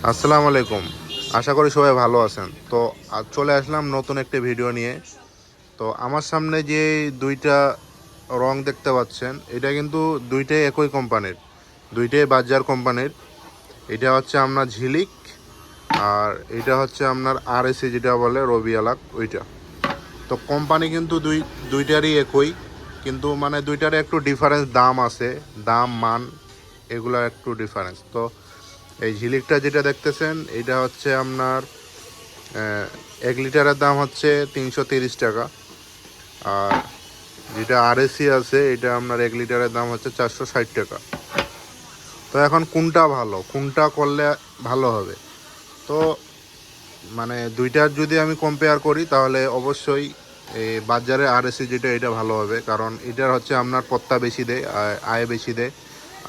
আসসালামু আলাইকুম। আশা করি সবাই ভালো আছেন। তো আজ চলে আসলাম নতুন একটি ভিডিও নিয়ে। তো আমার সামনে যে দুইটা রং দেখতে পাচ্ছেন, এটা কিন্তু দুইটাই একই কোম্পানির, দুইটাই বাজার কোম্পানির। এটা হচ্ছে আপনার ঝিলিক, আর এটা হচ্ছে আপনার আরএসি যেটা বলে রবিয়ালাক ওইটা। তো কোম্পানি কিন্তু দুইটারই একই, কিন্তু মানে দুইটারই একটু ডিফারেন্স, দাম আছে, দাম মান এগুলো একটু ডিফারেন্স। তো এই ঝিলিকটা যেটা দেখতেছেন এটা হচ্ছে আপনার 1 লিটারের দাম হচ্ছে 330 টাকা। আর যেটা আরএসি আছে এটা আপনার 1 লিটারের দাম হচ্ছে 460 টাকা। তো এখন কোনটা ভালো, কোনটা করলে ভালো হবে? তো মানে দুইটার যদি আমি কম্পেয়ার করি তাহলে অবশ্যই এই বাজারে আরএসি যেটা এটা ভালো হবে, কারণ এটার হচ্ছে আপনার পত্তা বেশি দেয়, আয় বেশি দেয়।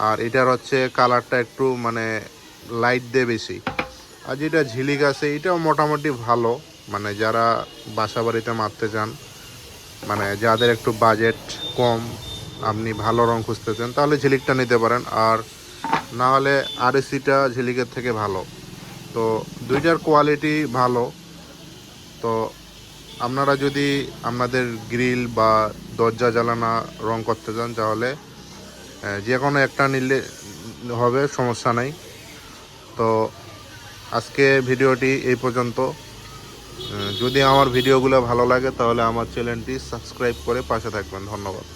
আর এটার হচ্ছে কালারটা একটু মানে লাইট দেয় বেশি। আর যেটা ঝিলিক আছে এটাও মোটামুটি ভালো, মানে যারা বাসা বাড়িতে মারতে চান, মানে যাদের একটু বাজেট কম, আপনি ভালো রং খুঁজতেছেন তাহলে ঝিলিকটা নিতে পারেন। আর না হলে আরএসিটা ঝিলিকের থেকে ভালো। তো দুইটার কোয়ালিটি ভালো। তো আপনারা যদি আপনাদের গ্রিল বা দরজা জ্বালানা রং করতে চান তাহলে যে কোনো একটা নিলে হবে, সমস্যা নেই। তো আজকে ভিডিওটি এই পর্যন্ত। যদি আমার ভিডিওগুলো ভালো লাগে তাহলে আমার চ্যানেলটি সাবস্ক্রাইব করে পাশে থাকবেন। ধন্যবাদ।